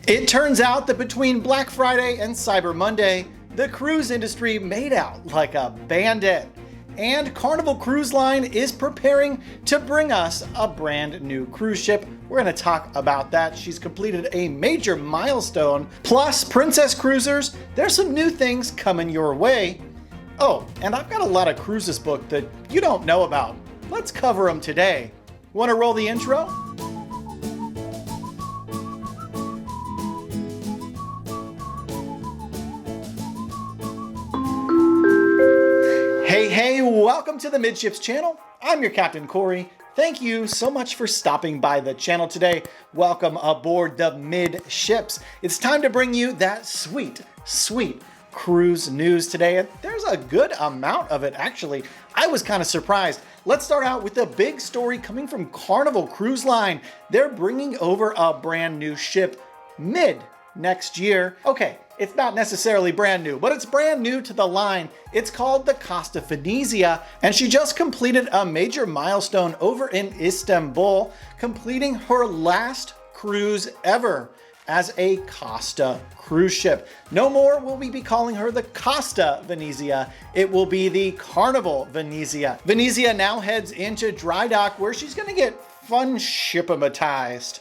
It turns out that between Black Friday and Cyber Monday, the cruise industry made out like a bandit. And Carnival Cruise Line is preparing to bring us a brand new cruise ship. We're going to talk about that. She's completed a major milestone. Plus, Princess Cruisers, there's some new things coming your way. Oh, and I've got a lot of cruises booked that you don't know about. Let's cover them today. Want to roll the intro? Hey, welcome to the Midships channel. I'm your Captain Corey. Thank you so much for stopping by the channel today. Welcome aboard the Midships. It's time to bring you that sweet cruise news today, and there's a good amount of it actually. I was kind of surprised. Let's start out with the big story coming from Carnival Cruise Line. They're bringing over a brand new ship mid next year. Okay, it's not necessarily brand new, but it's brand new to the line. It's called the Costa Venezia, and she just completed a major milestone over in Istanbul, completing her last cruise ever as a Costa cruise ship. No more will we be calling her the Costa Venezia. It will be the Carnival Venezia. Venezia now heads into dry dock where she's gonna get fun shipamatized.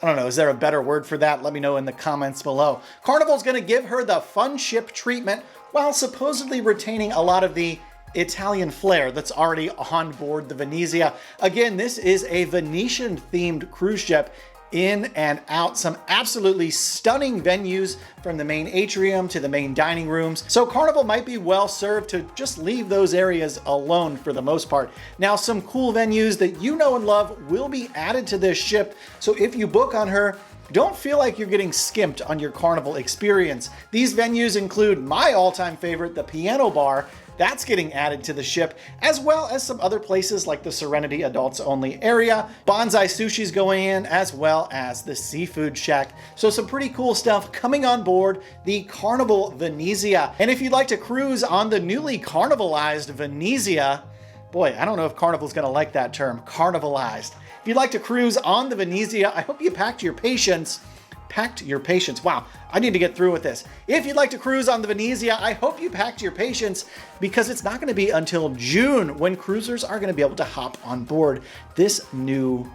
I don't know, is there a better word for that? Let me know in the comments below. Carnival's gonna give her the fun ship treatment while supposedly retaining a lot of the Italian flair that's already on board the Venezia. Again, this is a Venetian themed cruise ship. In and out, some absolutely stunning venues from the main atrium to the main dining rooms. So Carnival might be well served to just leave those areas alone for the most part. Now, some cool venues that you know and love will be added to this ship. So if you book on her, don't feel like you're getting skimped on your Carnival experience. These venues include my all-time favorite, the Piano Bar. That's getting added to the ship, as well as some other places like the Serenity Adults Only area. Bonsai Sushi's going in, as well as the Seafood Shack. So some pretty cool stuff coming on board the Carnival Venezia. And if you'd like to cruise on the newly carnivalized Venezia, boy, I don't know if Carnival's gonna like that term, carnivalized. If you'd like to cruise on the Venezia, I hope you packed your patience. Wow, I need to get through with this. If you'd like to cruise on the Venezia, I hope you packed your patience because it's not going to be until June when cruisers are going to be able to hop on board this new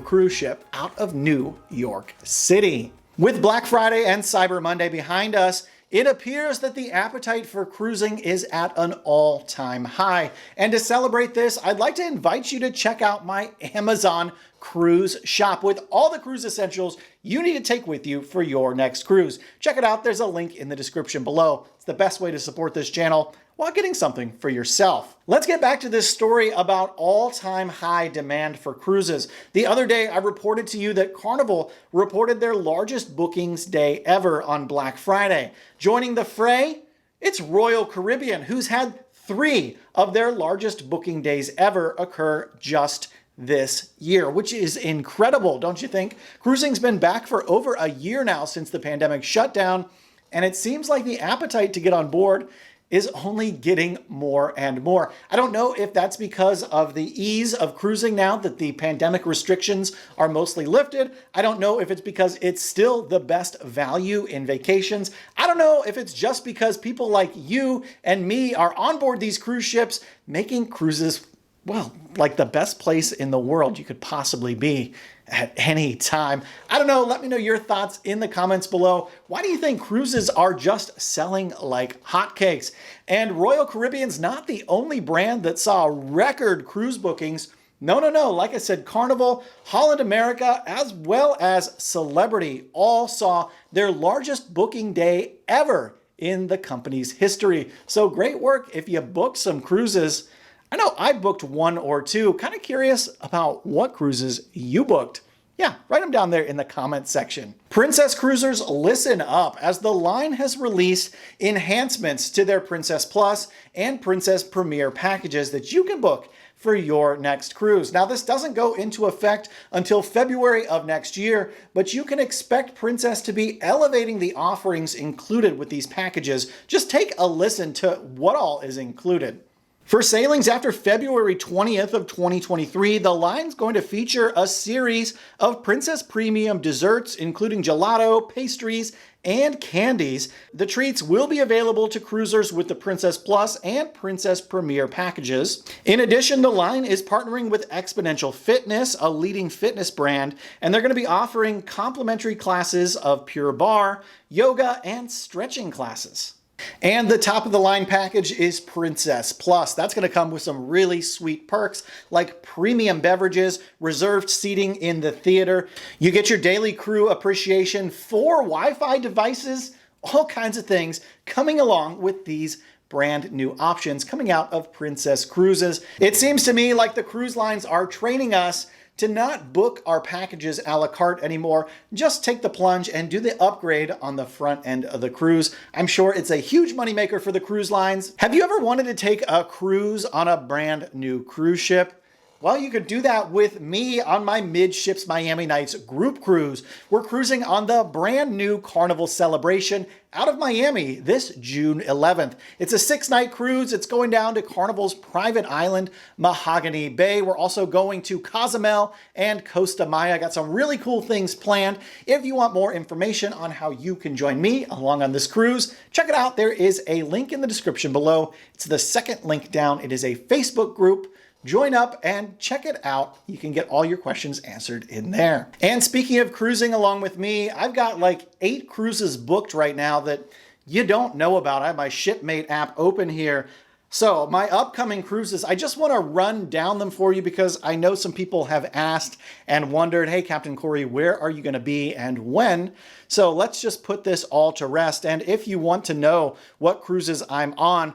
cruise ship out of New York City. With Black Friday and Cyber Monday behind us, it appears that the appetite for cruising is at an all-time high. And to celebrate this, I'd like to invite you to check out my Amazon cruise shop with all the cruise essentials you need to take with you for your next cruise. Check it out. There's a link in the description below. It's the best way to support this channel while getting something for yourself. Let's get back to this story about all-time high demand for cruises. The other day, I reported to you that Carnival reported their largest bookings day ever on Black Friday. Joining the fray, it's Royal Caribbean, who's had 3 of their largest booking days ever occur just this year, which is incredible, don't you think? Cruising's been back for over a year now since the pandemic shut down, and it seems like the appetite to get on board is only getting more and more. I don't know if that's because of the ease of cruising now that the pandemic restrictions are mostly lifted. I don't know if it's because it's still the best value in vacations. I don't know if it's just because people like you and me are on board these cruise ships, making cruises, well, like the best place in the world you could possibly be at any time. I don't know. Let me know your thoughts in the comments below. Why do you think cruises are just selling like hotcakes? And Royal Caribbean's not the only brand that saw record cruise bookings. No. Like I said, Carnival, Holland America, as well as Celebrity all saw their largest booking day ever in the company's history. So great work if you booked some cruises. I know I booked 1 or 2. Kind of curious about what cruises you booked. Yeah, write them down there in the comment section. Princess Cruisers, listen up, as the line has released enhancements to their Princess Plus and Princess Premier packages that you can book for your next cruise. Now, this doesn't go into effect until February of next year, but you can expect Princess to be elevating the offerings included with these packages. Just take a listen to what all is included. For sailings after February 20th of 2023, the line's going to feature a series of Princess Premium desserts, including gelato, pastries, and candies. The treats will be available to cruisers with the Princess Plus and Princess Premier packages. In addition, the line is partnering with Exponential Fitness, a leading fitness brand, and they're going to be offering complimentary classes of Pure Barre, yoga, and stretching classes. And the top of the line package is Princess Plus. That's going to come with some really sweet perks like premium beverages, reserved seating in the theater. You get your daily crew appreciation, 4 Wi-Fi devices, all kinds of things coming along with these brand new options coming out of Princess Cruises. It seems to me like the cruise lines are training us to not book our packages a la carte anymore. Just take the plunge and do the upgrade on the front end of the cruise. I'm sure it's a huge moneymaker for the cruise lines. Have you ever wanted to take a cruise on a brand new cruise ship? Well, you could do that with me on my Midships Miami Nights group cruise. We're cruising on the brand new Carnival Celebration out of Miami this June 11th. It's a 6-night cruise. It's going down to Carnival's private island, Mahogany Bay. We're also going to Cozumel and Costa Maya. Got some really cool things planned. If you want more information on how you can join me along on this cruise, check it out. There is a link in the description below. It's the second link down. It is a Facebook group. Join up and check it out. You can get all your questions answered in there. And speaking of cruising along with me, I've got like 8 cruises booked right now that you don't know about. I have my Shipmate app open here. So my upcoming cruises, I just want to run down them for you because I know some people have asked and wondered, hey, Captain Corey, where are you going to be and when? So let's just put this all to rest. And if you want to know what cruises I'm on,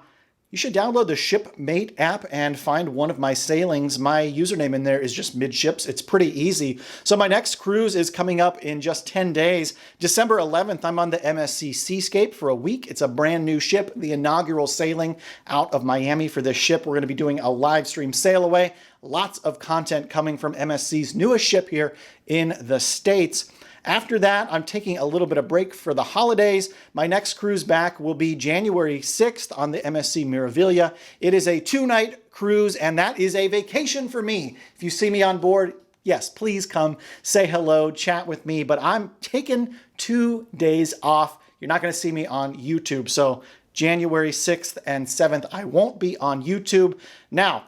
you should download the Shipmate app and find one of my sailings. My username in there is just Midships. It's pretty easy. So my next cruise is coming up in just 10 days. December 11th, I'm on the MSC Seascape for a week. It's a brand new ship, the inaugural sailing out of Miami for this ship. We're going to be doing a live stream sail away. Lots of content coming from MSC's newest ship here in the States. After that, I'm taking a little bit of break for the holidays. My next cruise back will be January 6th on the MSC Meraviglia. It is a 2-night cruise, and that is a vacation for me. If you see me on board, yes, please come say hello, chat with me, but I'm taking 2 days off. You're not going to see me on YouTube. So January 6th and 7th, I won't be on YouTube. Now,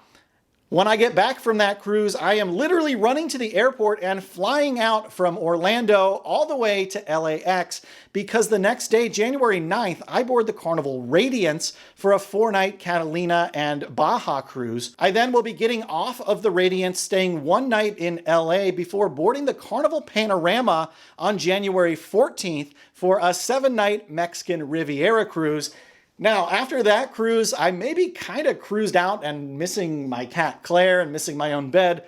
when I get back from that cruise, I am literally running to the airport and flying out from Orlando all the way to LAX because the next day, January 9th, I board the Carnival Radiance for a 4-night Catalina and Baja cruise. I then will be getting off of the Radiance, staying 1 night in LA before boarding the Carnival Panorama on January 14th for a 7-night Mexican Riviera cruise. Now, after that cruise, I maybe kind of cruised out and missing my cat Claire and missing my own bed.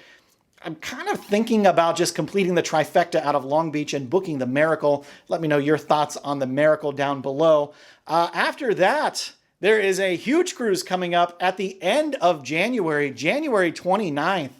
I'm kind of thinking about just completing the trifecta out of Long Beach and booking the Miracle. Let me know your thoughts on the Miracle down below. After that, there is a huge cruise coming up at the end of January, January 29th.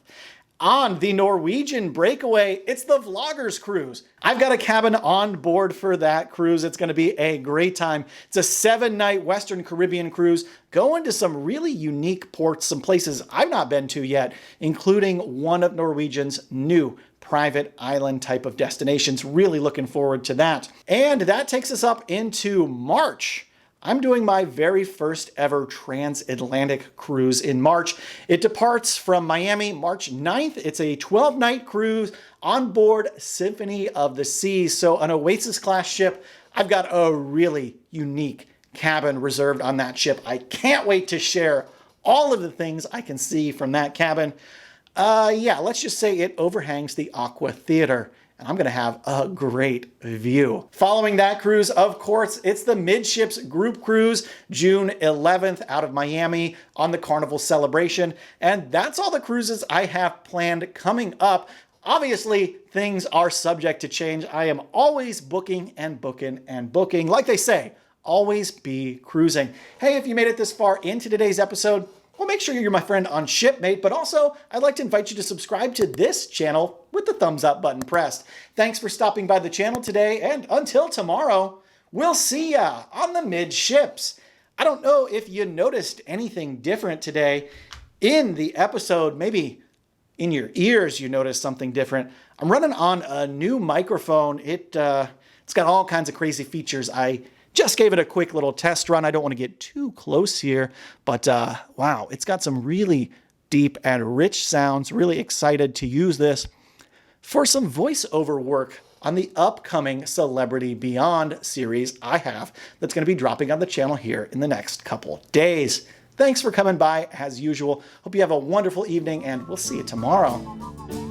On the Norwegian Breakaway, it's the Vloggers Cruise. I've got a cabin on board for that cruise. It's going to be a great time. It's a 7-night Western Caribbean cruise going to some really unique ports, some places I've not been to yet, including one of Norwegian's new private island type of destinations. Really looking forward to that. And that takes us up into March. I'm doing my very first ever transatlantic cruise in March. It departs from Miami March 9th. It's a 12-night cruise on board Symphony of the Seas. So an Oasis class ship. I've got a really unique cabin reserved on that ship. I can't wait to share all of the things I can see from that cabin. Yeah, let's just say it overhangs the Aqua Theater. And I'm going to have a great view. Following that cruise, of course, it's the Midships group cruise, June 11th out of Miami on the Carnival Celebration. And that's all the cruises I have planned coming up. Obviously, things are subject to change. I am always booking and booking and booking. Like they say, always be cruising. Hey, if you made it this far into today's episode, well, make sure you're my friend on Shipmate, but also I'd like to invite you to subscribe to this channel with the thumbs up button pressed. Thanks for stopping by the channel today, and until tomorrow, we'll see ya on the Midships. I don't know if you noticed anything different today in the episode. Maybe in your ears you noticed something different. I'm running on a new microphone. It's got all kinds of crazy features. I just gave it a quick little test run. I don't want to get too close here, but wow, it's got some really deep and rich sounds. Really excited to use this for some voiceover work on the upcoming Celebrity Beyond series I have that's going to be dropping on the channel here in the next couple days. Thanks for coming by as usual. Hope you have a wonderful evening, and we'll see you tomorrow.